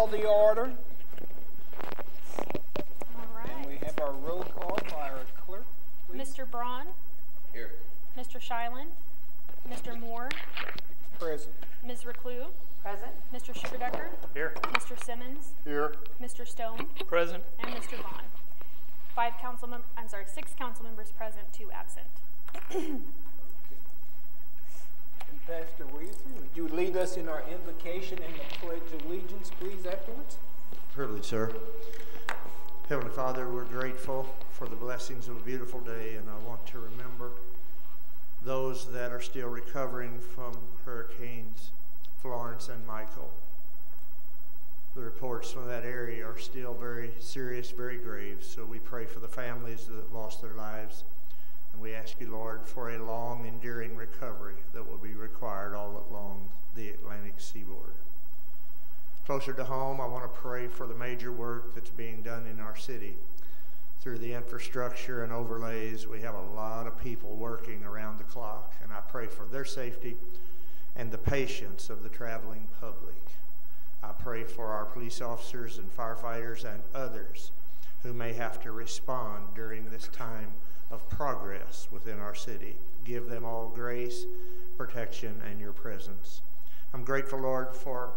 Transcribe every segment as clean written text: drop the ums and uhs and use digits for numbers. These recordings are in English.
call the order. All right. And we have our roll call by our clerk, please. Mr. Braun. Here. Mr. Shyland. Mr. Moore. Present. Ms. Reclue. Present. Mr. Sugardecker. Here. Mr. Simmons. Here. Mr. Stone. Present. And Mr. Vaughn. 6 council members present, 2 absent. Okay. And Pastor Weaver, would you lead us in our invocation and the Pledge of Allegiance, please, afterwards? Privilege, sir. Heavenly Father, we're grateful for the blessings of a beautiful day, and I want to remember those that are still recovering from Hurricanes Florence and Michael. The reports from that area are still very serious, very grave, so we pray for the families that lost their lives, and we ask you, Lord, for a long, enduring recovery that will be required all along the Atlantic seaboard. Closer to home, I want to pray for the major work that's being done in our city. Through the infrastructure and overlays, we have a lot of people working around the clock, and I pray for their safety and the patience of the traveling public. I pray for our police officers and firefighters and others who may have to respond during this time of progress within our city. Give them all grace, protection, and your presence. I'm grateful, Lord, for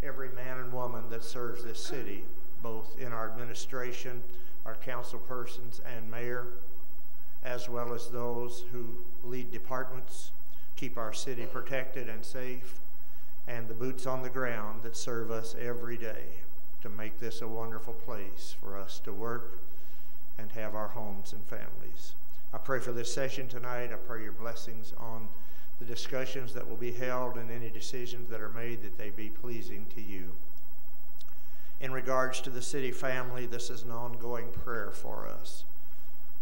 every man and woman that serves this city, both in our administration, our council persons, and mayor, as well as those who lead departments, keep our city protected and safe, and the boots on the ground that serve us every day to make this a wonderful place for us to work and have our homes and families. I pray for this session tonight. I pray your blessings on the discussions that will be held and any decisions that are made, that they be pleasing to you. In regards to the city family, this is an ongoing prayer for us.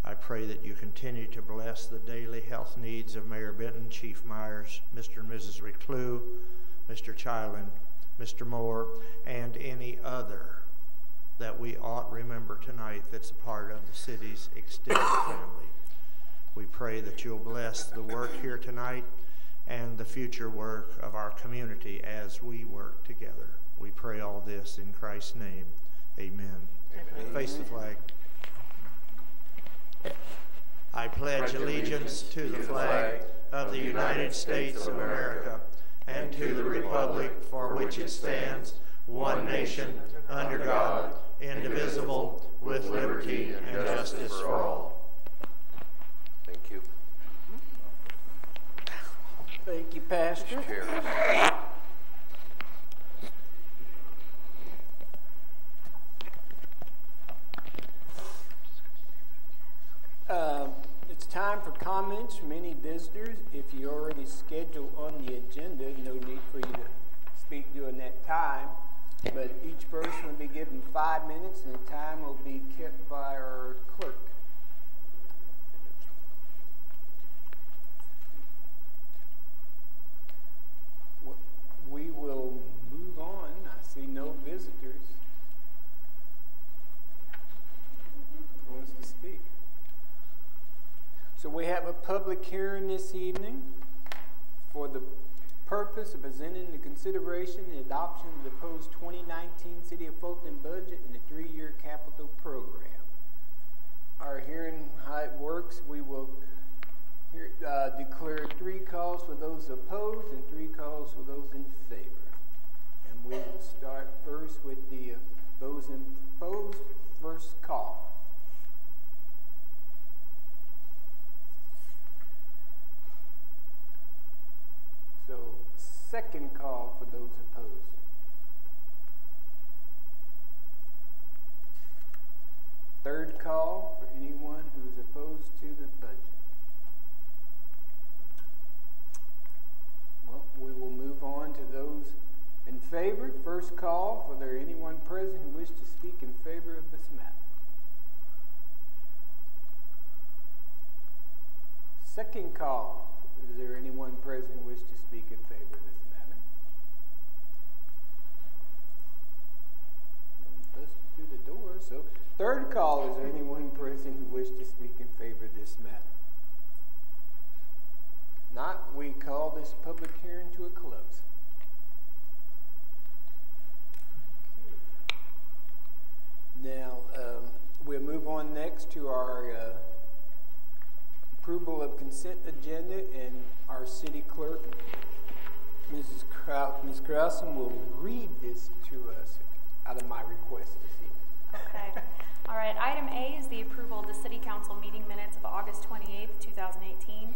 I pray that you continue to bless the daily health needs of Mayor Benton, Chief Myers, Mr. and Mrs. Reclue, Mr. Chyland, Mr. Moore, and any other that we ought remember tonight that's a part of the city's extended family. We pray that you'll bless the work here tonight and the future work of our community as we work together. We pray all this in Christ's name. Amen. Amen. Face the flag. I pledge allegiance to the flag of the United States of America and to the republic for which it stands, one nation, under God, indivisible, with liberty and justice for all. Thank you. Thank you, Pastor. It's time for comments from any visitors. If you already scheduled on the agenda, no need for you to speak during that time. But each person will be given 5 minutes, and the time will be kept by our clerk. We will move on. I see no visitors. Who wants to speak? So we have a public hearing this evening for the purpose of presenting the consideration and adoption of the proposed 2019 City of Fulton budget and the 3-year capital program. Our hearing, how it works, we will declare 3 calls for those opposed and 3 calls for those in favor. And we will start first with the those opposed. First call. So, second call for those opposed. Third call for anyone who is opposed to the budget. Well, we will move on to those in favor. First call for there anyone present who wishes to speak in favor of this matter. Second call. Is there anyone present who wishes to speak in favor of this matter? No one's busted through the door. So, third call. Is there anyone present who wishes to speak in favor of this matter? Not, we call this public hearing to a close. Okay. Now, we'll move on next to our approval of consent agenda, and our city clerk, Ms. Krausen, will read this to us out of my request this evening. Okay. All right. Item A is the approval of the City Council meeting minutes of August 28th, 2018.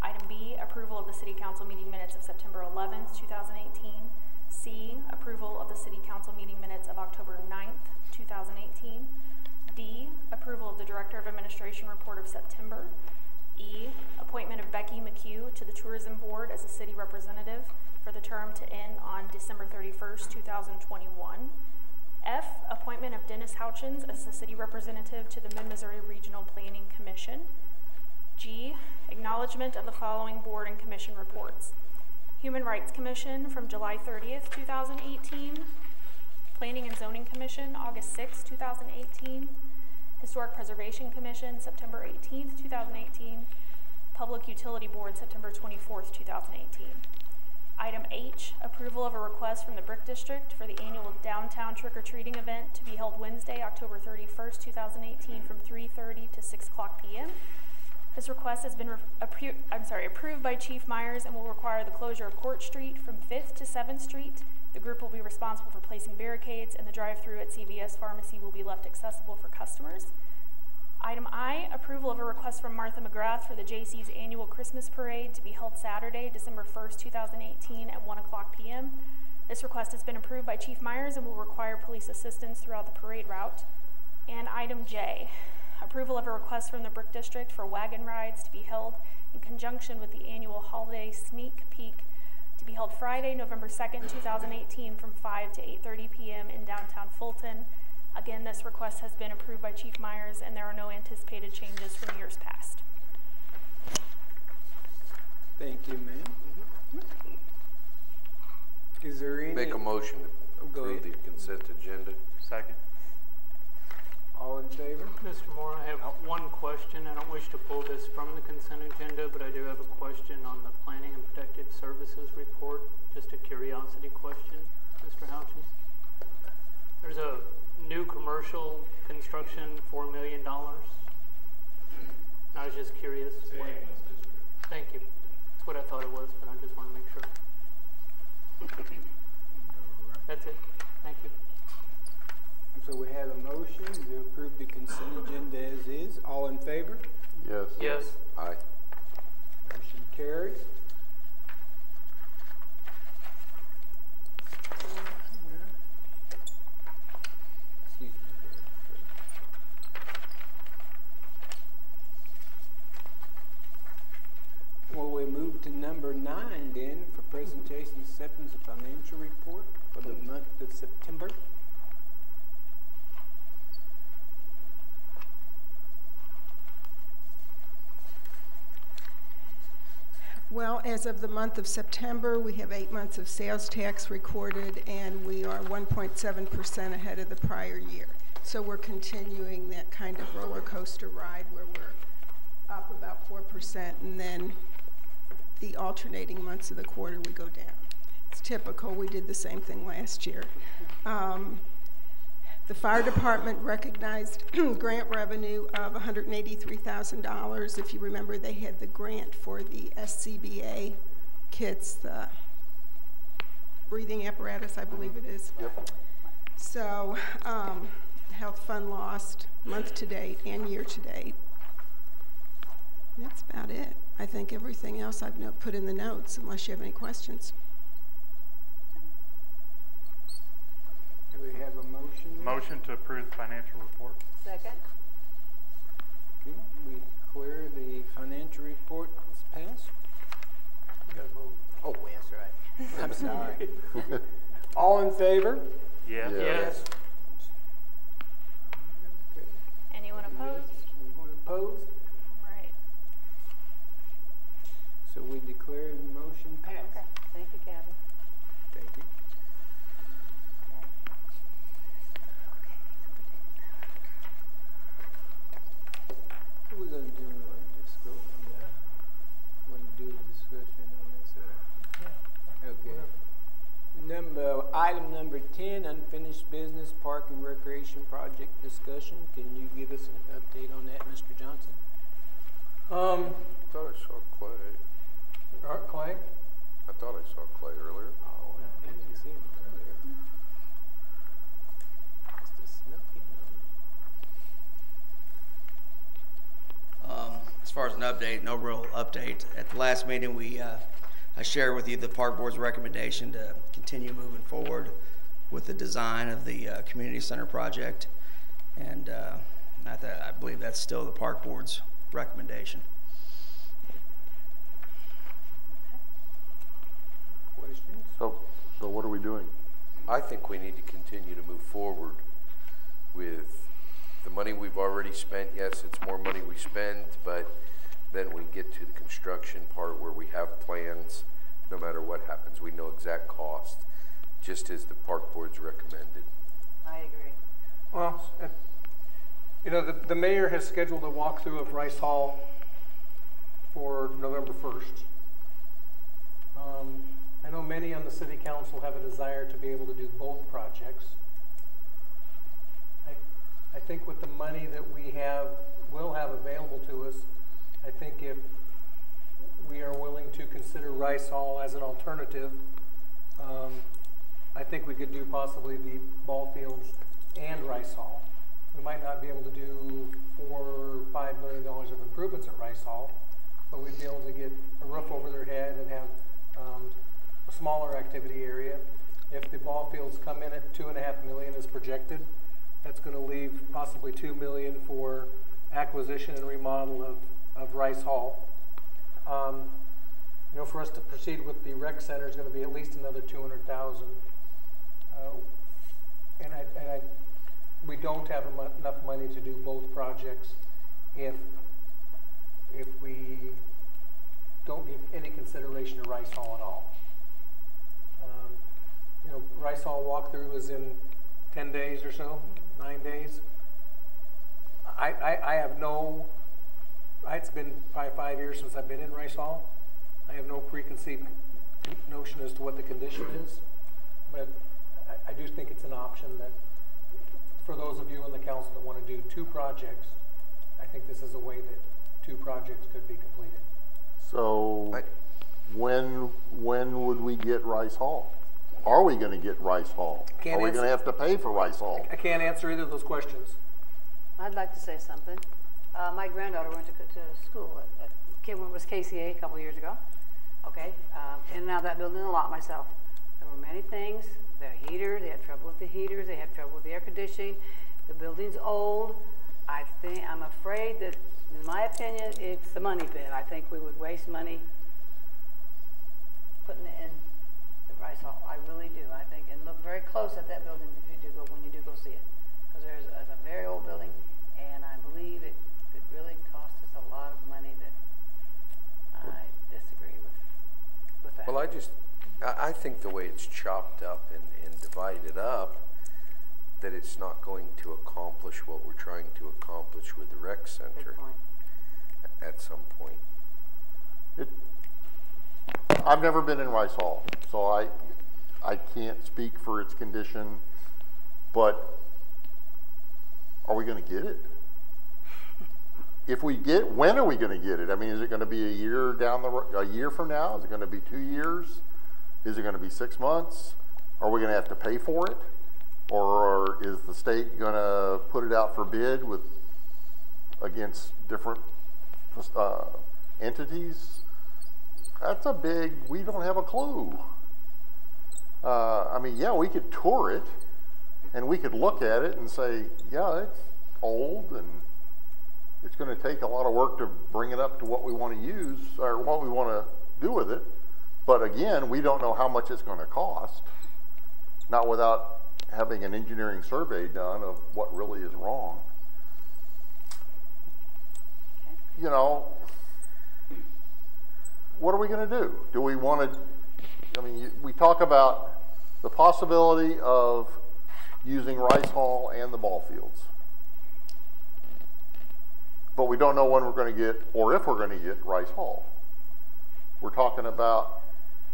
Item B, approval of the City Council meeting minutes of September 11th, 2018. C, approval of the City Council meeting minutes of October 9th, 2018. D, approval of the Director of Administration report of September. E, appointment of Becky McHugh to the Tourism Board as a city representative for the term to end on December 31st, 2021. F, appointment of Dennis Houchins as the city representative to the Mid-Missouri Regional Planning Commission. G, acknowledgement of the following board and commission reports. Human Rights Commission from July 30th, 2018. Planning and Zoning Commission, August 6th, 2018. Historic Preservation Commission, September 18th, 2018. Public Utility Board, September 24th, 2018. Item H, approval of a request from the Brick District for the annual downtown trick-or-treating event to be held Wednesday, October 31st, 2018 from 3:30 to 6 o'clock p.m. This request has been approved by Chief Myers and will require the closure of Court Street from 5th to 7th Street. The group will be responsible for placing barricades, and the drive-through at CVS Pharmacy will be left accessible for customers. Item I, approval of a request from Martha McGrath for the J.C.'s annual Christmas Parade to be held Saturday, December 1st, 2018 at 1 o'clock p.m. This request has been approved by Chief Myers and will require police assistance throughout the parade route. And item J, approval of a request from the Brick District for wagon rides to be held in conjunction with the annual holiday sneak peek to be held Friday, November 2nd, 2018 from 5 to 8:30 p.m. in downtown Fulton. Again, this request has been approved by Chief Myers, and there are no anticipated changes from years past. Thank you, ma'am. Is there any? Make a motion to approve the consent agenda. Second. All in favor? Mr. Moore, I have one question. I don't wish to pull this from the consent agenda, but I do have a question on the Planning and Protective Services report. Just a curiosity question, Mr. Houchins. There's a new commercial construction, $4 million. I was just curious. Thank you. That's what I thought it was, but I just want to make sure. That's it. Thank you. So we have a motion to approve the consent agenda as is. All in favor? Yes. Yes. Aye. Motion carries. Excuse me. Well, we move to number 9 then for presentation acceptance of financial report for the month of September. Well, as of the month of September, we have 8 months of sales tax recorded, and we are 1.7% ahead of the prior year. So we're continuing that kind of roller coaster ride where we're up about 4%, and then the alternating months of the quarter we go down. It's typical. We did the same thing last year. The fire department recognized grant revenue of $183,000. If you remember, they had the grant for the SCBA kits, the breathing apparatus, I believe it is. Yep. So, health fund lost month to date and year to date. That's about it. I think everything else I've put in the notes, unless you have any questions. Do we have a motion? Motion to approve the financial report. Second. Okay, we declare the financial report is passed. You gotta vote. Oh, that's right. I'm sorry. All in favor? Yes. Yes. Anyone opposed? Anyone opposed? All right. So we declare the motion passed. Okay. Thank you, Kathy. Thank you. What are we going to do? Just go and do a discussion on this. Okay. Item number 10 discussion. Can you give us an update on that, Mr. Johnson? I thought I saw Clay. Clay? I thought I saw Clay earlier. Oh, I didn't see him earlier. Must have snuck in on me. As far as an update, no real update. At the last meeting, I shared with you the Park Board's recommendation to continue moving forward with the design of the community center project, and I believe that's still the Park Board's recommendation. Questions? So what are we doing? I think we need to continue to move forward with the money we've already spent. Yes, it's more money we spend, but then we get to the construction part where we have plans. No matter what happens, we know exact cost, just as the Park Board's recommended. I agree. Well, you know, the mayor has scheduled a walkthrough of Rice Hall for November 1st. I know many on the city council have a desire to be able to do both projects. I think with the money that we will have available to us, I think if we are willing to consider Rice Hall as an alternative, I think we could do possibly the ball fields and Rice Hall. We might not be able to do $4 or $5 million of improvements at Rice Hall, but we'd be able to get a roof over their head and have a smaller activity area. If the ball fields come in at $2.5 million as projected, that's going to leave possibly $2 million for acquisition and remodel of Rice Hall. You know, for us to proceed with the rec center is going to be at least another $200,000, and we don't have enough money to do both projects if we don't give any consideration to Rice Hall at all. You know, Rice Hall walkthrough is in 10 days or so, 9 days. I have no, it's been probably 5 years since I've been in Rice Hall. I have no preconceived notion as to what the condition is, but I do think it's an option that for those of you in the council that want to do two projects, I think this is a way that two projects could be completed. So when would we get Rice Hall? Are we going to get Rice Hall? Are we going to have to pay for Rice Hall? I can't answer either of those questions. I'd like to say something. My granddaughter went to school at was KCA a couple years ago. Okay, and now that building a lot myself. There were many things. The heater, they had trouble with the heaters. They had trouble with the air conditioning. The building's old. I'm afraid that, in my opinion, it's the money pit. I think we would waste money putting it in the Rice Hall. I really do. I think, and look very close at that building if you do go, when you do go see it, because there's a very old building, and I believe it could really cost us a lot of money that I disagree with that. Well, I think the way it's chopped up and divided up, that it's not going to accomplish what we're trying to accomplish with the rec center at some point. I've never been in Rice Hall, so I can't speak for its condition, but are we going to get it? If we get, when are we going to get it? I mean, is it going to be a year from now? Is it going to be 2 years? Is it going to be 6 months? Are we going to have to pay for it? Or is the state going to put it out for bid against different entities? That's we don't have a clue. I mean, yeah, we could tour it and we could look at it and say, yeah, it's old and it's going to take a lot of work to bring it up to what we want to use or what we want to do with it. But again, we don't know how much it's going to cost, not without having an engineering survey done of what really is wrong. You know, what are we going to do? Do we want to, I mean, we talk about the possibility of using Rice Hall and the ball fields. But we don't know when we're going to get, or if we're going to get Rice Hall. We're talking about,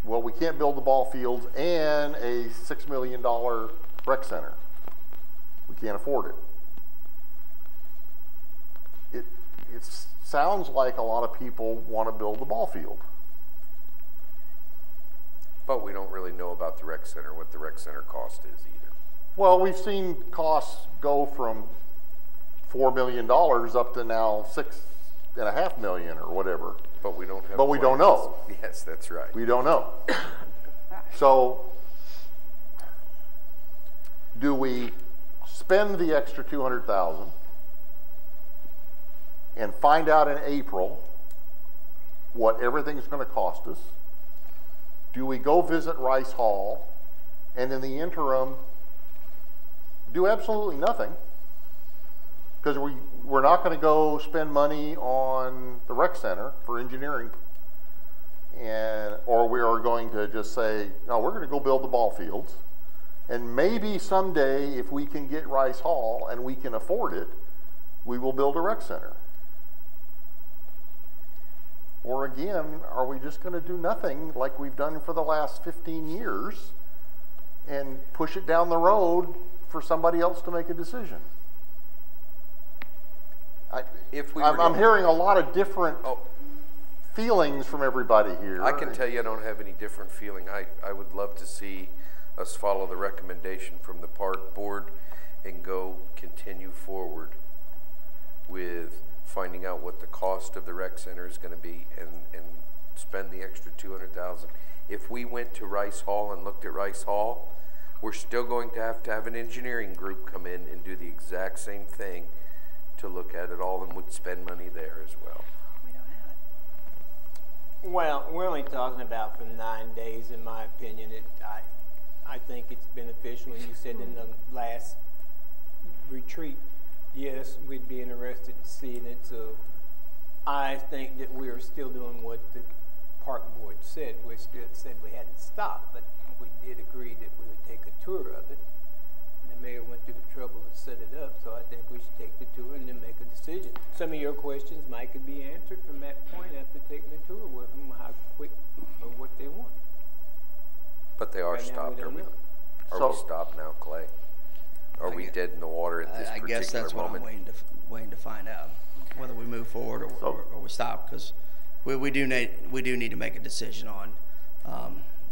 well, we can't build the ball fields and a $6 million rec center. We can't afford it. it sounds like a lot of people want to build the ball field. But we don't really know about the rec center, what the rec center cost is either. Well, we've seen costs go from $4 million up to now $6.5 million or whatever. But we don't have. But we don't know. Yes, that's right. We don't know. So, do we spend the extra $200,000 and find out in April what everything's going to cost us? Do we go visit Rice Hall and in the interim do absolutely nothing? Because we're not going to go spend money on the rec center for engineering, or we are going to just say, no, we're going to go build the ball fields. And maybe someday, if we can get Rice Hall and we can afford it, we will build a rec center. Or again, are we just going to do nothing like we've done for the last 15 years and push it down the road for somebody else to make a decision? I'm hearing a lot of different feelings from everybody here. I can tell you I don't have any different feeling. I would love to see us follow the recommendation from the park board and go continue forward with finding out what the cost of the rec center is going to be and spend the extra $200,000. If we went to Rice Hall and looked at Rice Hall, we're still going to have an engineering group come in and do the exact same thing to look at it all, and would spend money there as well. We don't have it. Well, we're only talking about for 9 days, in my opinion. I think it's beneficial, and you said in the last retreat, yes, we'd be interested in seeing it. So I think that we are still doing what the park board said. We still said we hadn't stopped, but we did agree that we would take a tour of it. And the mayor went through the trouble to set it up, so I think we should take the tour and then make a decision. Some of your questions might could be answered from that point after taking the tour with them, how quick or what they want. But they are Right now, we stopped. don't know. Are we stopped now, Clay? Are we dead in the water at this I particular guess that's what moment? I'm waiting to find out, whether we move forward or we stop, because we do need to make a decision on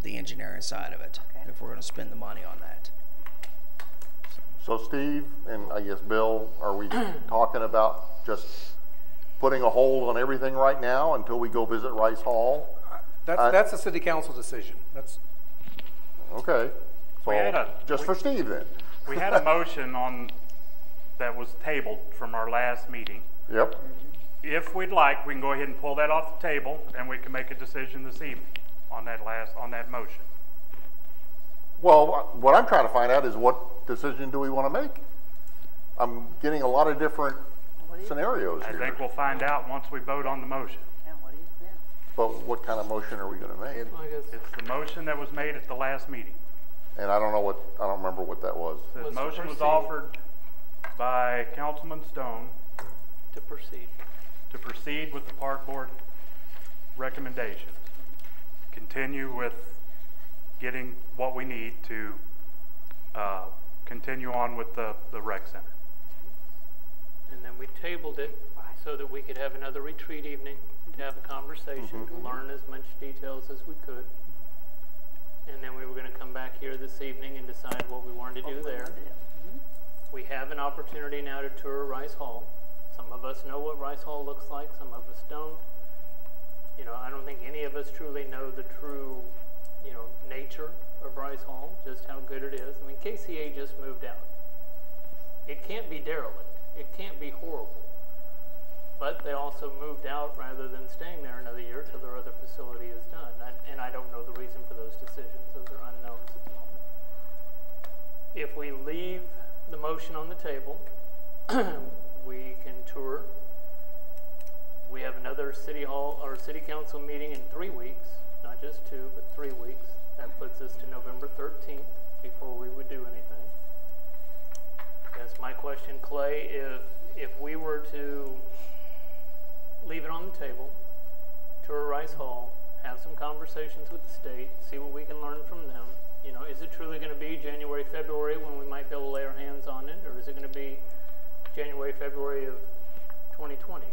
the engineering side of it, Okay. if we're going to spend the money on that. So Steve and I guess Bill, are we talking about just putting a hold on everything right now until we go visit Rice Hall? That's a city council decision. That's Okay. So We had just for Steve then. We had a motion that was tabled from our last meeting. Yep. If we'd like, we can go ahead and pull that off the table, and we can make a decision this evening on that motion. Well, what I'm trying to find out is what decision do we want to make? I'm getting a lot of different scenarios I here. think we'll find out once we vote on the motion. Yeah, yeah. But what kind of motion are we going to make? It's the motion that was made at the last meeting. And I don't remember what that was. The motion was offered by Councilman Stone To proceed with the park board recommendations. Continue with getting what we need to continue on with the rec center. And then we tabled it so that we could have another retreat evening to have a conversation, to learn as much details as we could. And then we were going to come back here this evening and decide what we wanted to do there. We have an opportunity now to tour Rice Hall. Some of us know what Rice Hall looks like, some of us don't. You know, I don't think any of us truly know the true, nature of Rice Hall, just how good it is. I mean, KCA just moved out. It can't be derelict. It can't be horrible. But they also moved out rather than staying there another year till their other facility is done. And I don't know the reason for those decisions. Those are unknowns at the moment. If we leave the motion on the table, we can tour. We have another city hall or city council meeting in 3 weeks, not just 2, but 3 weeks. That puts us to November 13th before we would do anything. That's my question, Clay. If we were to leave it on the table, tour Rice Hall, have some conversations with the state, see what we can learn from them. Is it truly going to be January, February when we might be able to lay our hands on it, or is it going to be January, February of 2020?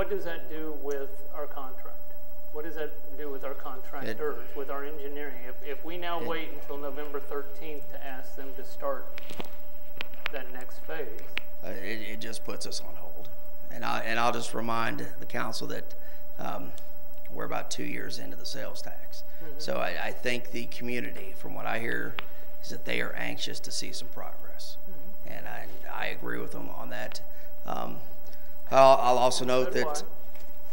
what does that do with our contract? What does that do with our contractors, with our engineering? If we now wait until November 13th to ask them to start that next phase, it just puts us on hold. And I'll just remind the council that we're about 2 years into the sales tax. So I think the community, from what I hear, is that they are anxious to see some progress. And I agree with them on that. I'll also note that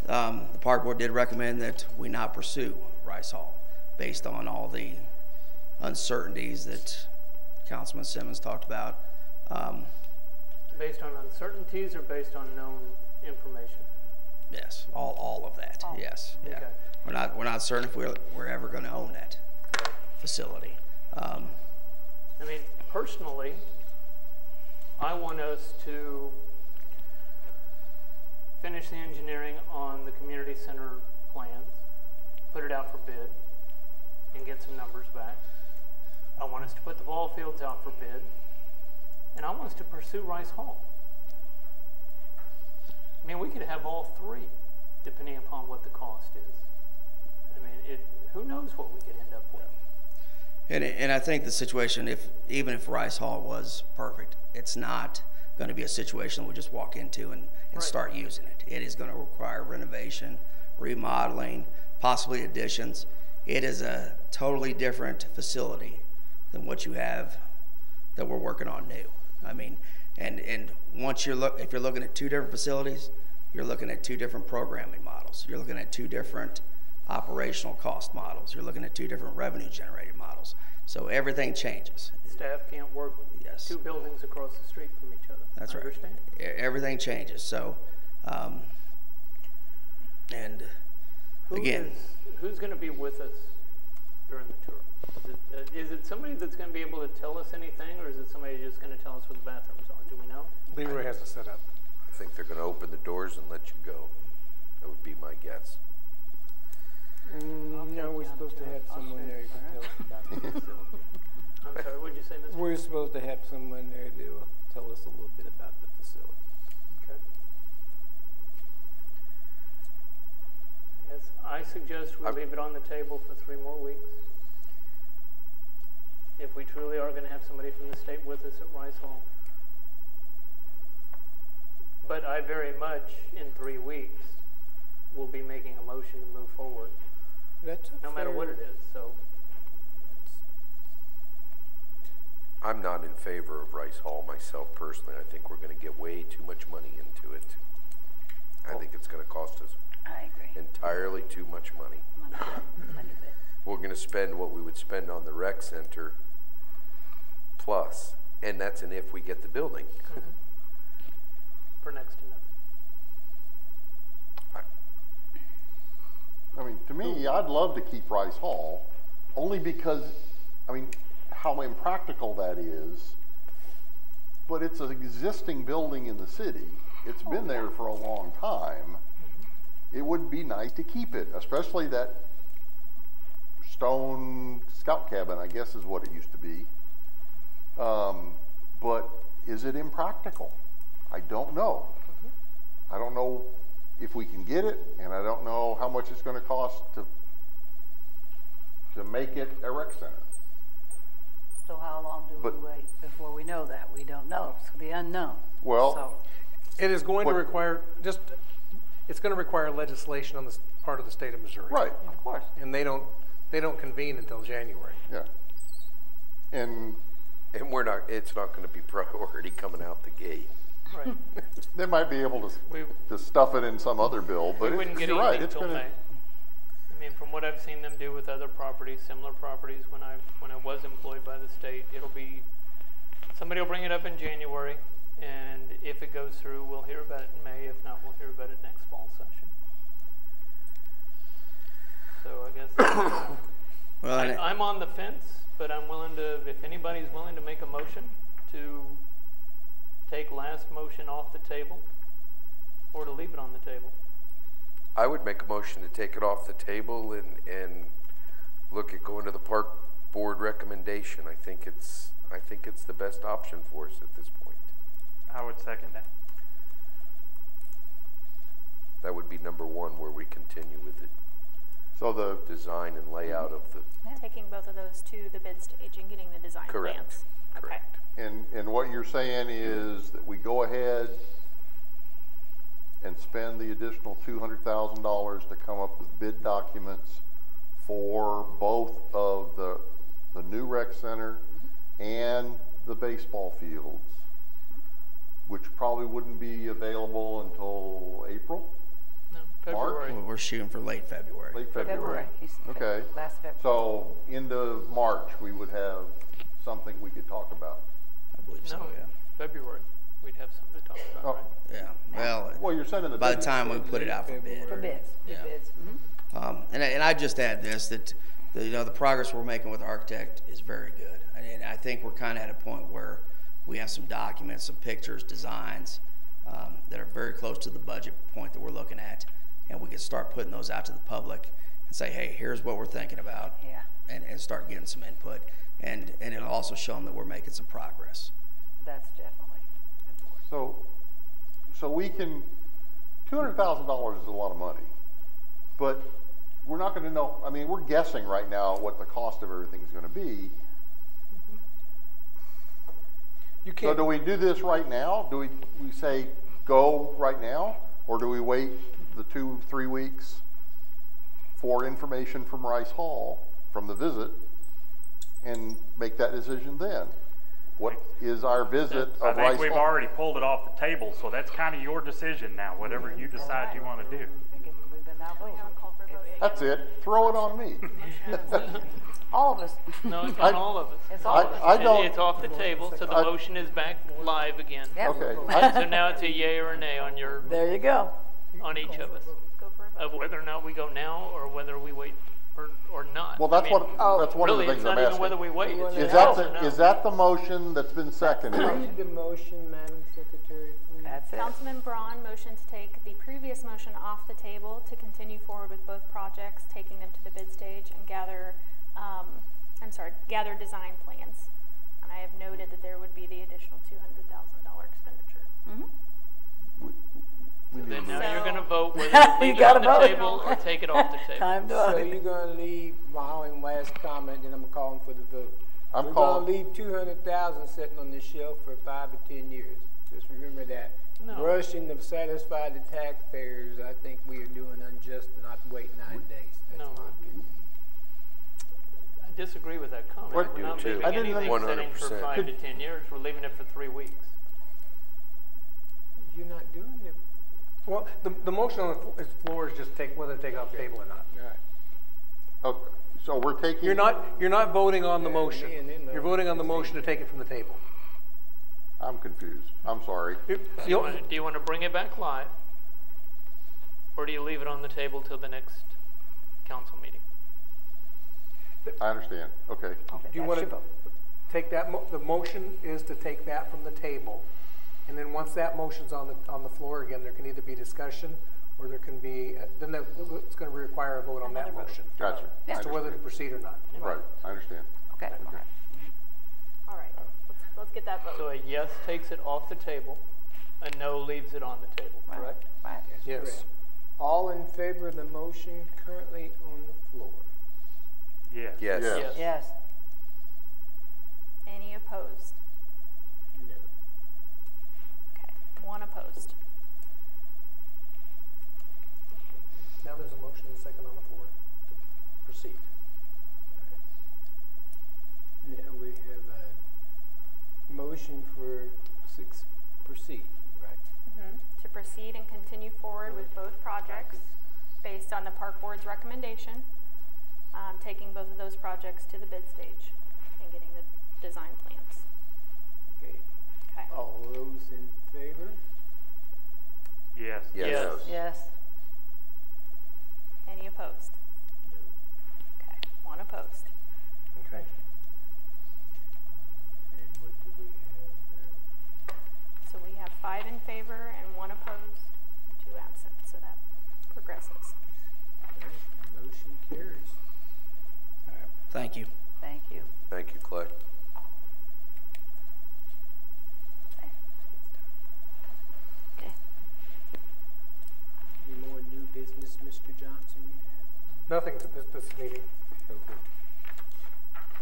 the park board did recommend that we not pursue Rice Hall based on all the uncertainties that Councilman Simmons talked about. based on uncertainties or based on known information? Yes, all of that. Yes, yeah. Okay. We're not certain if we're ever going to own that facility. I mean, personally, I want us to finish the engineering on the community center plans, put it out for bid, and get some numbers back. I want us to put the ball fields out for bid, and I want us to pursue Rice Hall. I mean, we could have all three, depending upon what the cost is. I mean, who knows what we could end up with. And I think the situation, even if Rice Hall was perfect, it's not going to be a situation we just walk into and start using it. It is going to require renovation, remodeling, possibly additions. It is a totally different facility than what you have that we're working on new. I mean, and once if you're looking at two different facilities, you're looking at two different programming models. You're looking at two different operational cost models. You're looking at two different revenue generated models. So everything changes. Staff can't work two buildings across the street from each other. That's right. Understand? Everything changes. So, and again, who's going to be with us during the tour? Is it somebody that's going to be able to tell us anything, or is it somebody just going to tell us where the bathrooms are? Do we know? Leroy has to set up. I think they're going to open the doors and let you go. That would be my guess. No, we're supposed to have someone there to tell us about the facility. I'm sorry, what did you say, Mr.? We're supposed to have someone there to tell us a little bit about the facility. Okay. Yes, I suggest we leave it on the table for 3 more weeks. If we truly are going to have somebody from the state with us at Rice Hall. But I very much, in 3 weeks, will be making a motion to move forward. That's no matter what it is. So I'm not in favor of Rice Hall myself personally. I think we're going to get way too much money into it. I think it's going to cost us entirely too much money. We're going to spend what we would spend on the rec center plus, and that's an if we get the building. For next to nothing. I mean, to me, I'd love to keep Rice Hall, only because, I mean, how impractical that is, but it's an existing building in the city. It's been there for a long time. It would be nice to keep it, especially that stone scout cabin, I guess is what it used to be. But is it impractical? I don't know. I don't know if we can get it, and I don't know how much it's going to cost to make it a rec center. So how long do we wait before we know that? We don't know. It's the unknown. Well, it is going to require it's going to require legislation on the part of the state of Missouri. Right. Of course. And they don't convene until January. Yeah. And we're not. It's not going to be priority coming out the gate. Right. They might be able to stuff it in some other bill, but we wouldn't get you're right. anything It's till going to. I mean, from what I've seen them do with other properties, similar properties, when I was employed by the state, it'll be somebody will bring it up in January, and if it goes through, we'll hear about it in May. If not, we'll hear about it next fall session. So I guess well, I'm on the fence, but I'm willing to. If anybody's willing to make a motion to take last motion off the table, or to leave it on the table. I would make a motion to take it off the table and look at going to the park board recommendation. I think it's the best option for us at this point. I would second that. That would be number one, where we continue with the So the, design and layout of the, Taking both of those to the bid stage and getting the design Correct. plans. Okay. Correct. and what you're saying is that we go ahead and spend the additional $200,000 to come up with bid documents for both of the new rec center and the baseball fields, which probably wouldn't be available until April? No, February. We're shooting for late February. Late February. February. Okay. Last February. So end of March, we would have something we could talk about. I believe so, No, yeah. February, we'd have something to talk about, Oh. right? Yeah, Well, you're sending the by the bid- time we put it out for bid. For bids, Yeah. bids. And I just add this, that, the progress we're making with the architect is very good. And I think we're kind of at a point where we have some documents, some pictures, designs that are very close to the budget point that we're looking at. And we can start putting those out to the public and say, hey, here's what we're thinking about. Yeah. And start getting some input. And it'll also show them that we're making some progress. That's definitely important. So we can, $200,000 is a lot of money, but we're not gonna know, I mean, we're guessing right now what the cost of everything is gonna be. You So can't, do we do this right now? Do we say go right now? Or do we wait the 2-3 weeks for information from Rice Hall, from the visit, and make that decision then? What is our visit I of think Rice we've Hall? already pulled it off the table, so that's kind of your decision now, whatever you decide you want to do. Thinking we've been now We voting. haven't called for a vote yet. That's it, throw it on me. All of us. No, it's I- on all of us. It's all of us. I don't, It's off the table, so the I- motion is back live again. Yep. okay. So now it's a yay or a nay on your, There you go. on each of us, Go for a vote. of whether or not we go now or whether we wait or not. Well, I that's mean, that's one of the Really, things it's I'm not even asking. whether we wait, it's Is just that yes or no. is that the motion that's been seconded? Read the motion, Madam Secretary, please. That's it. Councilman Braun motioned to take the previous motion off the table to continue forward with both projects, taking them to the bid stage and gather design plans. And I have noted that there would be the additional $200,000 expenditure. So then now you're So- gonna vote whether You to leave it gotta on the vote. table or take it off the table. Time to So vote. you're gonna leave, my last comment, then I'm gonna call him for the vote. I'm We're calling- gonna leave 200,000 sitting on the shelf for 5 or 10 years. Just remember that. No. Rushing to satisfy the taxpayers, I think we are doing unjust to not wait 9 days. That's No. my opinion. I disagree with that comment. What- We're not too. leaving I didn't anything sitting for 100%. 5 to 10 years. We're leaving it for 3 weeks. You're not doing it. well, the motion on the floor is just whether to take it off the table or not. All right. Okay, so we're taking. You're not voting on the Yeah, motion. me and them You're know. voting on the motion to take it from the table. I'm confused. I'm sorry. Do you want to bring it back live? Or do you leave it on the table till the next council meeting? I understand. Okay. Do you That's want your to vote. take that, the motion is to take that from the table. And then once that motion's on the floor again, there can either be discussion or there can be, then it's going to require a vote on that Another vote. motion. Gotcha. I As to whether to understand. proceed or not. Right, I understand. Okay. All right, let's get that vote. So a yes takes it off the table, a no leaves it on the table, correct? Right. Yes. Correct. All in favor of the motion currently on the floor? Yes. Yes. Yes. Yes. Any opposed? No. Okay, 1 opposed. Now there's a motion and a second on the floor to proceed. Now we have a motion for proceed, right? To proceed and continue forward with both projects based on the Park Board's recommendation, taking both of those projects to the bid stage and getting the design plans. Okay. Okay. All those in favor? Yes. Yes. Yes. Any opposed? No. Okay, 1 opposed. Okay. And what do we have there? So we have 5 in favor and 1 opposed and 2 absent, so that progresses. Okay, motion carries. All right, thank you. Thank you. Thank you, Clay. Okay. Any more Nothing to this meeting. Okay.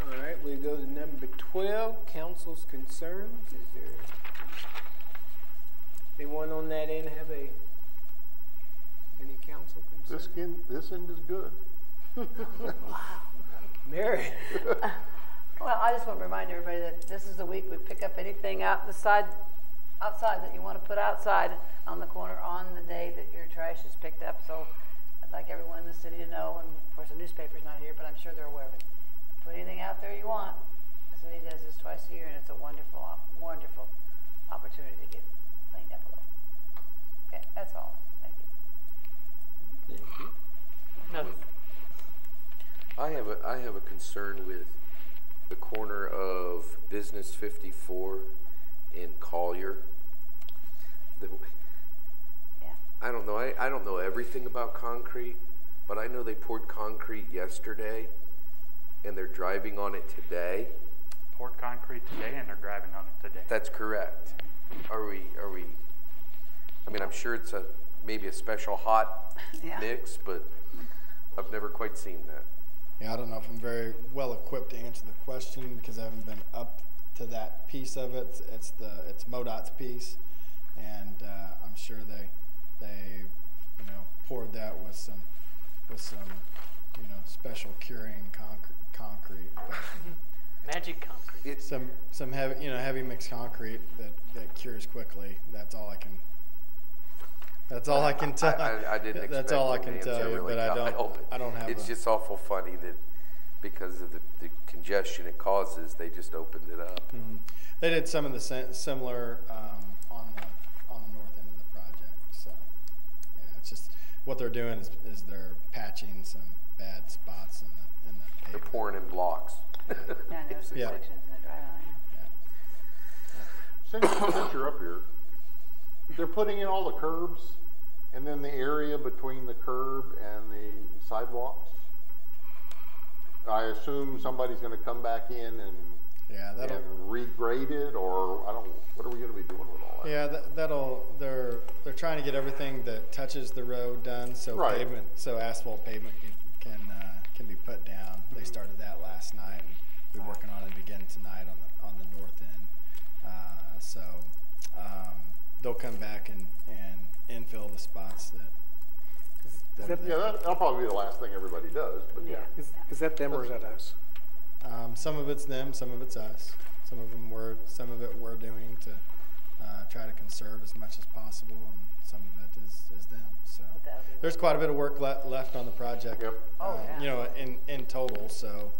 All right, we go to number 12, council's concerns. Is there anyone on that end have any council concerns? This end is good. Mary? Well, I just want to remind everybody that this is the week we pick up anything outside that you want to put outside on the corner on the day that your trash is picked up. So I'd like everyone in the city to know, and of course the newspaper's not here, but I'm sure they're aware of it. Put anything out there you want. The city does this twice a year, and it's a wonderful, wonderful opportunity to get cleaned up a little. Okay, that's all. Thank you. Thank you. Nothing. I have a concern with the corner of Business 54 in Collier. Yeah. I don't know. I don't know everything about concrete, but I know they poured concrete yesterday, and they're driving on it today. Poured concrete today and they're driving on it today. That's correct. Are we? I mean, I'm sure it's maybe a special hot Yeah. mix, but I've never quite seen that. Yeah, I don't know if I'm very well equipped to answer the question because I haven't been up to that piece of it. It's MoDOT's piece, and I'm sure they poured that with some special curing concrete, but Magic concrete. some heavy mixed concrete that cures quickly. That's all I can tell. I didn't expect That's all I can an tell answer, you, really, but Kyle, I don't have. It's just awful funny that because of the congestion it causes, they just opened it up. Mm-hmm. They did some of the similar on the north end of the project. So yeah, it's just what they're doing is they're patching some bad spots in the They're pavement. pouring in blocks. Yeah, there's some Yeah. sections in the drive on. Since you're up here, they're putting in all the curbs and then the area between the curb and the sidewalks. I assume somebody's going to come back in and regrade it, or what are we going to be doing with all that? Yeah, they're trying to get everything that touches the road done, so Right. asphalt pavement can be put down. Mm-hmm. They started that last night, and we're working on it again tonight on the north end. They'll come back and infill the spots that That'll probably be the last thing everybody does, but yeah. Is that them or is that us? some of it's them, some of it's us. Some of it we're doing to try to conserve as much as possible, and some of it is them. So there's quite a bit of work left on the project. Yep. In total. So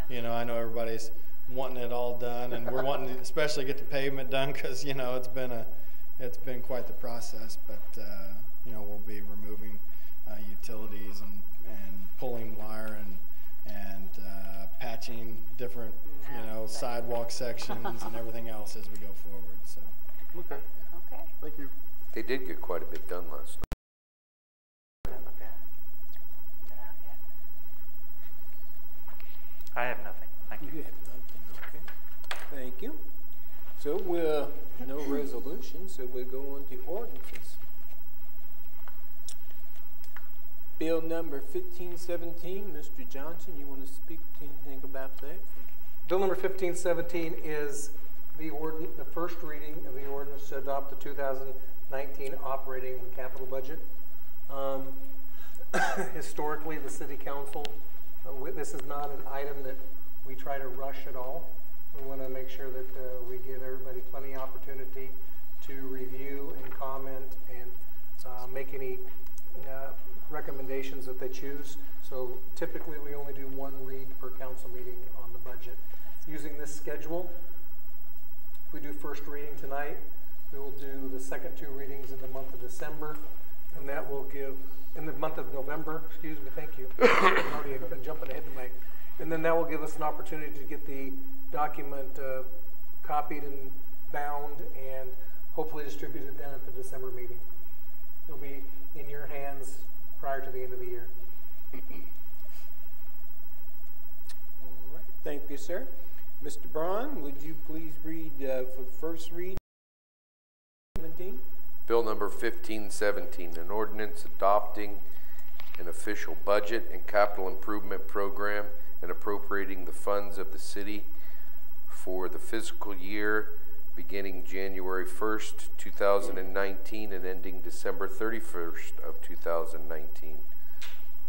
I know everybody's wanting it all done, and we're wanting to especially get the pavement done because it's been quite the process. But we'll be removing utilities and pulling wire and patching different sidewalk sections and everything else as we go forward. So Okay. Okay. Thank you. They did get quite a bit done last night. Haven't looked at it. Been out yet. I have nothing. Thank you. You have nothing, okay. Thank you. So no resolution, so we'll go on to ordinances. Bill number 1517, Mr. Johnson, you want to speak to anything about that? Bill number 1517 is the first reading of the ordinance to adopt the 2019 operating and capital budget. Historically, the city council, this is not an item that we try to rush at all. We want to make sure that we give everybody plenty of opportunity to review and comment and make any recommendations that they choose. So typically we only do one read per council meeting on the budget. Using this schedule, if we do first reading tonight, we will do the second two readings in the month of December, and that will give, in the month of November, excuse me, thank you. I've already been jumping ahead to and then that will give us an opportunity to get the document copied and bound and hopefully distributed then at the December meeting. It'll be in your hands prior to the end of the year. All right, thank you, sir. Mr. Braun, would you please read for the first read? 17? Bill number 1517, an ordinance adopting an official budget and capital improvement program and appropriating the funds of the city for the fiscal year beginning January 1st, 2019 and ending December 31st of 2019.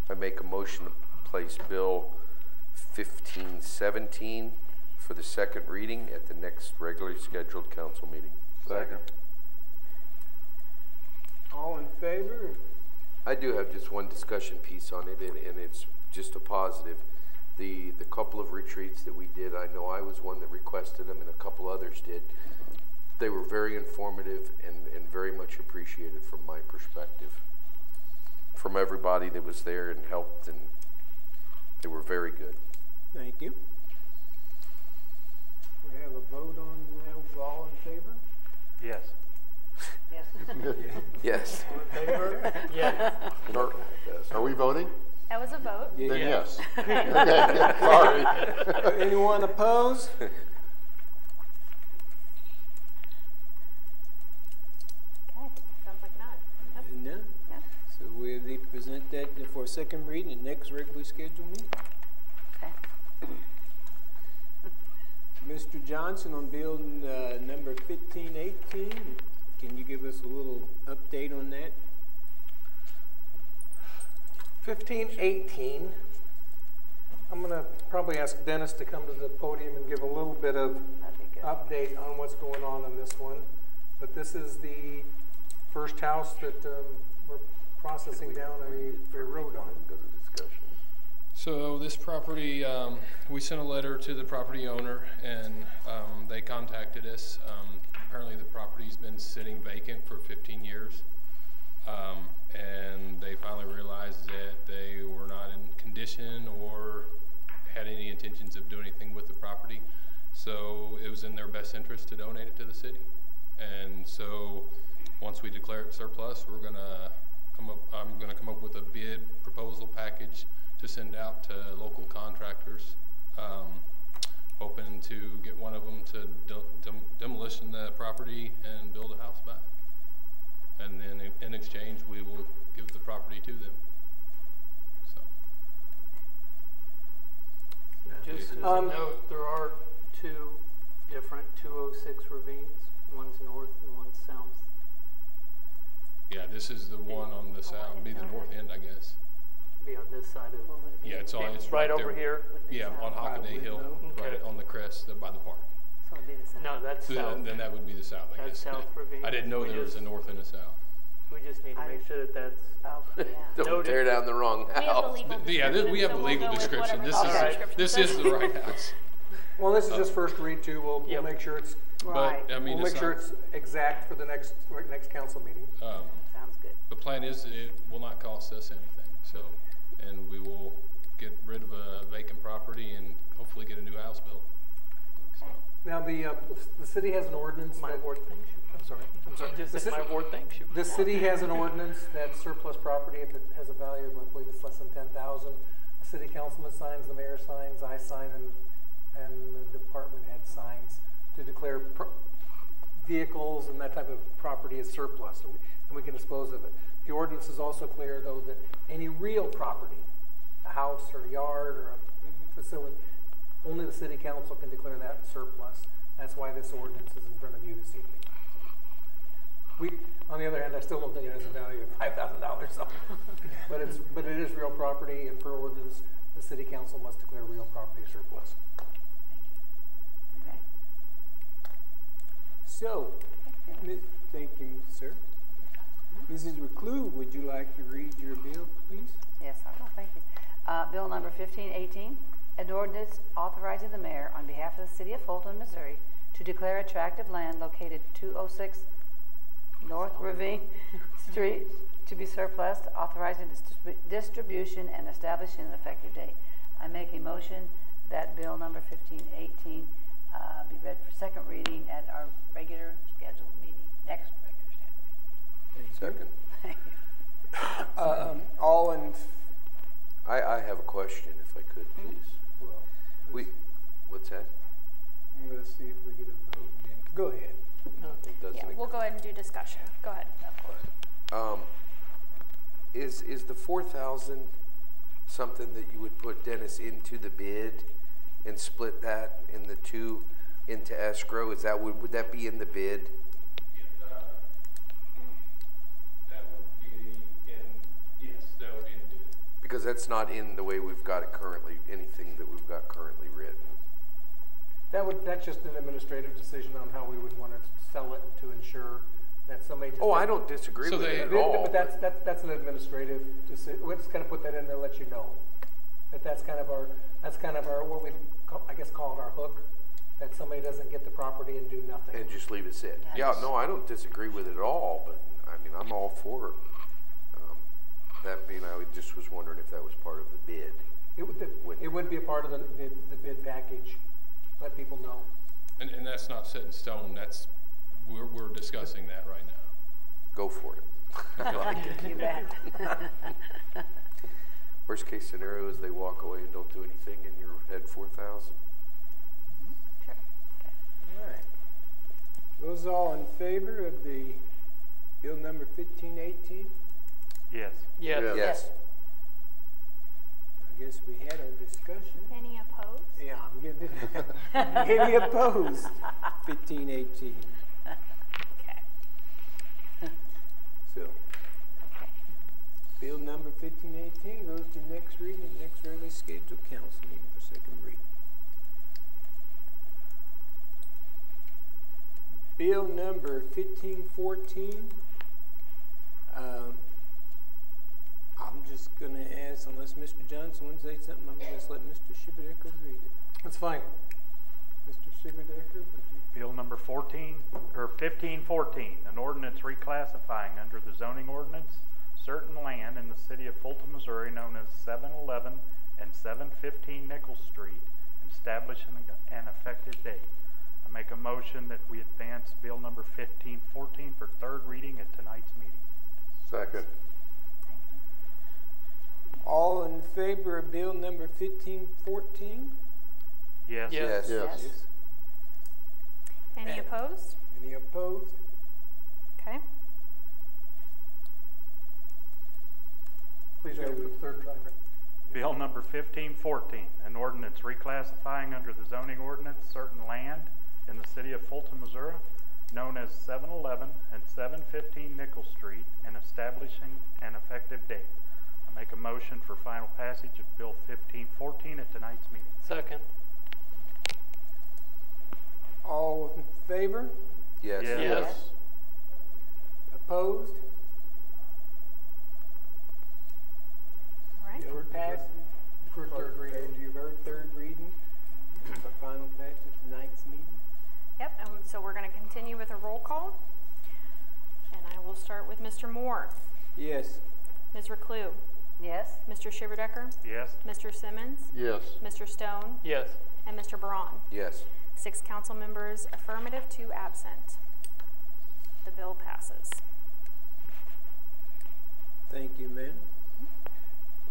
I make a motion to place Bill 1517 for the second reading at the next regularly scheduled council meeting. Second. All in favor? I do have just one discussion piece on it, and it's just a positive. The couple of retreats that we did, I know I was one that requested them and a couple others did. They were very informative and very much appreciated from my perspective. From everybody that was there and helped, and they were very good. Thank you. We have a vote on that. All in favor? Yes. Yes. Yes. All in favor? Yes. Are we voting? That was a vote. Then yes. Okay. Okay, sorry. Anyone opposed? Okay, sounds like none. Yep. None. Yep. So we'll need to present that for a second reading at next regularly scheduled meeting. Okay. Mr. Johnson, on bill number 1518, can you give us a little update on that? 1518, I'm going to probably ask Dennis to come to the podium and give a little bit of That'd be good. update on what's going on this one. But this is the first house that we're processing down a road on. Go to discussion. So this property, we sent a letter to the property owner, and they contacted us. Apparently the property's been sitting vacant for 15 years. And they finally realized that they were not in condition or had any intentions of doing anything with the property. So it was in their best interest to donate it to the city. And so once we declare it surplus, we're gonna I'm gonna come up with a bid proposal package to send out to local contractors, hoping to get one of them to demolition the property and build a house back. And then in exchange, we will give the property to them. So. Just as a note, there are two different 206 ravines. One's north and one's south. Yeah, this is the one on the south, be the north end, I guess. Be on this side of. Yeah, it's right over there. here. Yeah, on Hockaday Hill, Okay. right on the crest by the park. So it'd be the same. No, that's So south. then that would be the south, I That's guess. south ravine. I didn't know We there was a just- north and a south. We just need to make sure that that's. Oh, yeah. Don't Noted. tear down the wrong We have the house. legal description. Yeah, we have so the we'll legal go with description. whatever This the is legal Okay. this description is says. the right house. Well, this is just first read too. We'll make sure it's Right. But I mean, we'll make it's sure not, it's exact for the next council meeting. Sounds good. the plan is it will not cost us anything. So, and we will get rid of a vacant property and hopefully get a new house built. So. Now the city has an ordinance. My ward thanks you. I'm sorry. Just The said ci- my ward thanks you. The city has an ordinance that surplus property, if it has a value of, I believe it's less than 10,000, the city councilman signs, the mayor signs, I sign, and the department head signs to declare vehicles and that type of property as surplus, and we can dispose of it. The ordinance is also clear, though, that any real property, a house or a yard or a facility, only the city council can declare that surplus. That's why this ordinance is in front of you this evening. On the other hand, I still don't think it has a value of $5,000. So. but it is real property, and per ordinance, the city council must declare real property a surplus. Thank you. Okay. So, thank you, sir. Mrs. Recluse, would you like to read your bill, please? Yes, I will. Thank you. Bill number 1518, an ordinance authorizing the mayor on behalf of the city of Fulton, Missouri, to declare a tract of land located 206 North Ravine Street to be surplus, authorizing its distribution and establishing an effective date. I make a motion that bill number 1518 be read for second reading at our regular scheduled meeting, next regular scheduled meeting. Second. Thank you. All in. I have a question, if I could, please. Well, What's that? let's see if we get a vote. Then go ahead. It doesn't Yeah, we'll go ahead and do discussion. Go ahead. Is the 4,000 something that you would put, Dennis, into the bid and split that in the two into escrow? Is that, would that be in the bid? That would be yes, that would be in the bid. Because that's not in the way we've got it currently, anything that we've got currently written. That's just an administrative decision on how we would want to sell it to ensure that somebody. Oh, I don't disagree with it at all. But that's an administrative decision. We're just going to put that in there, let you know that that's kind of our what we I guess call it our hook. That somebody doesn't get the property and do nothing. And just leave it sit. Yes. Yeah, no, I don't disagree with it at all, but I mean, I'm all for that being, I just was wondering if that was part of the bid. It would be a part of the bid package. Let people know. And that's not set in stone. That's, we're discussing that right now. Go for it. You bet. Worst case scenario is they walk away and don't do anything and you're head 4,000. Sure. Okay. All right. Those all in favor of the bill number 1518? Yes. Yes. Yes. I guess we had our discussion. Any opposed? Yeah, I'm getting it. Any opposed? 1518. Okay. So, bill number 1518 goes to next reading, next regularly scheduled council meeting for second reading. Bill number 1514. I'm just going to ask, unless Mr. Johnson wants to say something, I'm going to just let Mr. Shiverdecker read it. That's fine. Mr. Shiverdecker, would you? Bill number 1514, an ordinance reclassifying under the zoning ordinance certain land in the city of Fulton, Missouri, known as 711 and 715 Nichols Street, and establishing an effective date. I make a motion that we advance bill number 1514 for third reading at tonight's meeting. Second. All in favor of bill number 1514? Yes. Yes. Yes. Any opposed? Any opposed? Okay. Please read it for the third time. Bill number 1514, an ordinance reclassifying under the zoning ordinance certain land in the city of Fulton, Missouri, known as 711 and 715 Nichols Street, and establishing an effective date. I make a motion for final passage of Bill 1514 at tonight's meeting. Second. All in favor? Yes. Yes. Opposed? All right. Bill passes. For third reading. You heard third reading for final passage of tonight's meeting. Yep, and so we're going to continue with a roll call. And I will start with Mr. Moore, Yes. Ms. Reclue, Yes. Mr. Shiverdecker, Yes. Mr. Simmons, Yes. Mr. Stone, Yes. and Mr. Braun. Yes. 6 council members affirmative, 2 absent. The bill passes. Thank you, ma'am.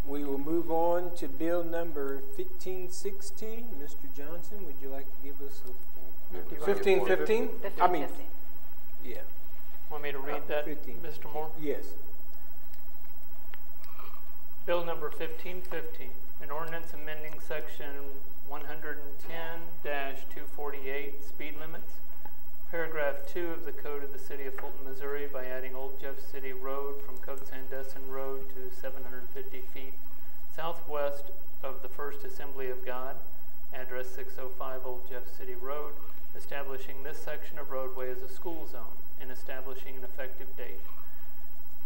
We will move on to bill number 1516. Mr. Johnson, would you like to give us a... 1515? 1515. Yeah. Want me to read that, 15. Mr. Moore? Yes. Bill number 1515, an ordinance amending section 110-248 speed limits, paragraph 2 of the code of the city of Fulton, Missouri, by adding Old Jeff City Road from Cote Sandestin Road to 750 feet southwest of the First Assembly of God, address 605 Old Jeff City Road, establishing this section of roadway as a school zone and establishing an effective date.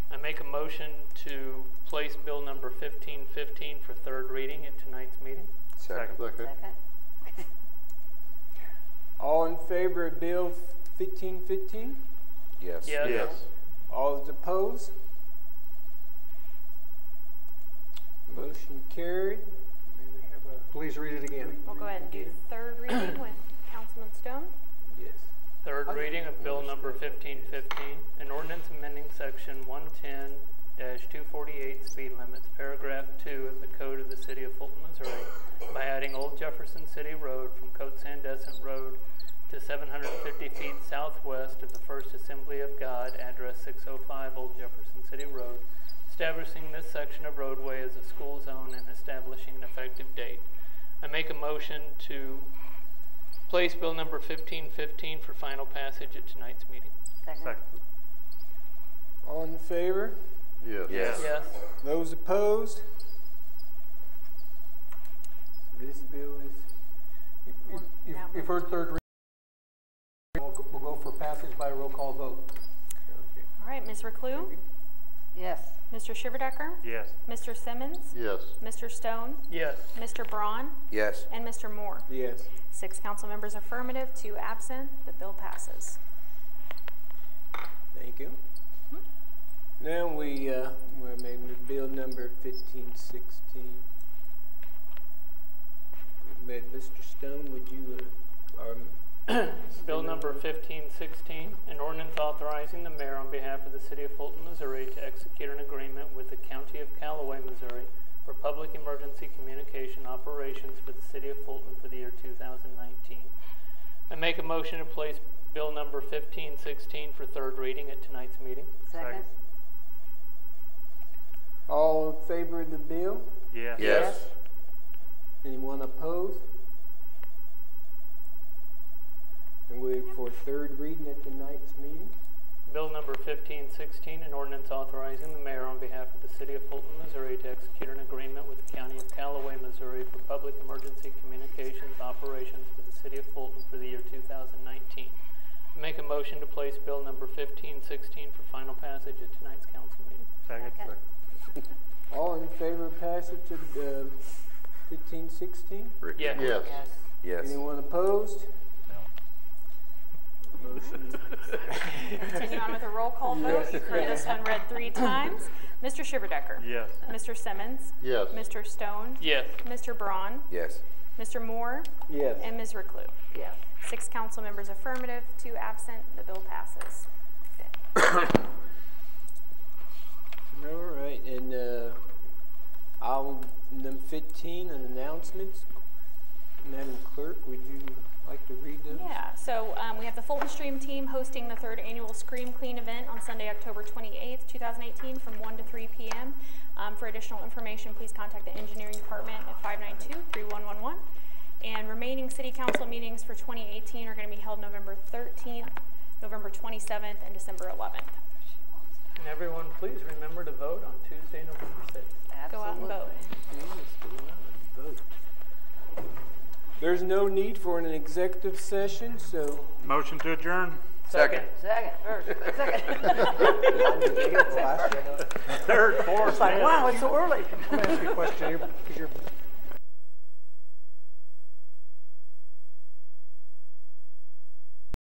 I make a motion to place bill number 1515 for third reading at tonight's meeting. Second. Second. All in favor of bill 1515? Yes. Yes. Yes. All those opposed? Motion carried. May we have a... Please read it again. We'll go ahead and do third reading with Councilman Stone. Yes. Third reading of bill number 1515, an ordinance amending section 110-248 speed limits, paragraph 2 of the code of the city of Fulton, Missouri, by adding Old Jefferson City Road from Cote Sandestin Road to 750 feet southwest of the First Assembly of God, address 605 Old Jefferson City Road, establishing this section of roadway as a school zone and establishing an effective date. I make a motion to place bill number 1515 for final passage at tonight's meeting. Second. All in favor? Yes. Yes. Yes. Those opposed? So this bill is, You've heard third reading. We'll go for passage by roll call vote. okay. All right, Ms. Reclue? Yes. Mr. Shiverdecker? Yes. Mr. Simmons? Yes. Mr. Stone? Yes. Mr. Braun? Yes. And Mr. Moore? Yes. 6 council members affirmative, 2 absent. The bill passes. Thank you. Now we're making bill number 1516. Mr. Stone, would you, Bill number 1516, an ordinance authorizing the mayor on behalf of the city of Fulton, Missouri to execute an agreement with the county of Callaway, Missouri for public emergency communication operations for the city of Fulton for the year 2019. I make a motion to place bill number 1516 for third reading at tonight's meeting. Second. all in favor of the bill? Yes. Yes. Anyone opposed? And we're for third reading at tonight's meeting. Bill number 1516, an ordinance authorizing the mayor on behalf of the city of Fulton, Missouri to execute an agreement with the county of Callaway, Missouri for public emergency communications operations for the city of Fulton for the year 2019. I make a motion to place bill number 1516 for final passage at tonight's council meeting. Second. All in favor of passage of 1516? Rick? Yes. Yes. Yes. Anyone opposed? Motion. Continue on with a roll call vote. You've heard this one read 3 times. Mr. Shiverdecker? Yes. Mr. Simmons? Yes. Mr. Stone? Yes. Mr. Braun? Yes. Mr. Moore? Yes. And Ms. Reclue? Yes. 6 council members affirmative, 2 absent. The bill passes. All right, and number 15 on announcements. Madam Clerk, would you like to read those? Yeah, so we have the Fulton Stream team hosting the 3rd annual Scream Clean event on Sunday, October 28th, 2018 from 1 to 3 p.m. For additional information, please contact the engineering department at 592-3111. And remaining city council meetings for 2018 are going to be held November 13th, November 27th, and December 11th. And everyone, please remember to vote on Tuesday, November 6th. Go out and vote. Yes, go out and vote. There's no need for an executive session, so Motion to adjourn. Second. Second. First. Second. Third, fourth. It's like, wow, it's so early. Let me ask you a question. Is your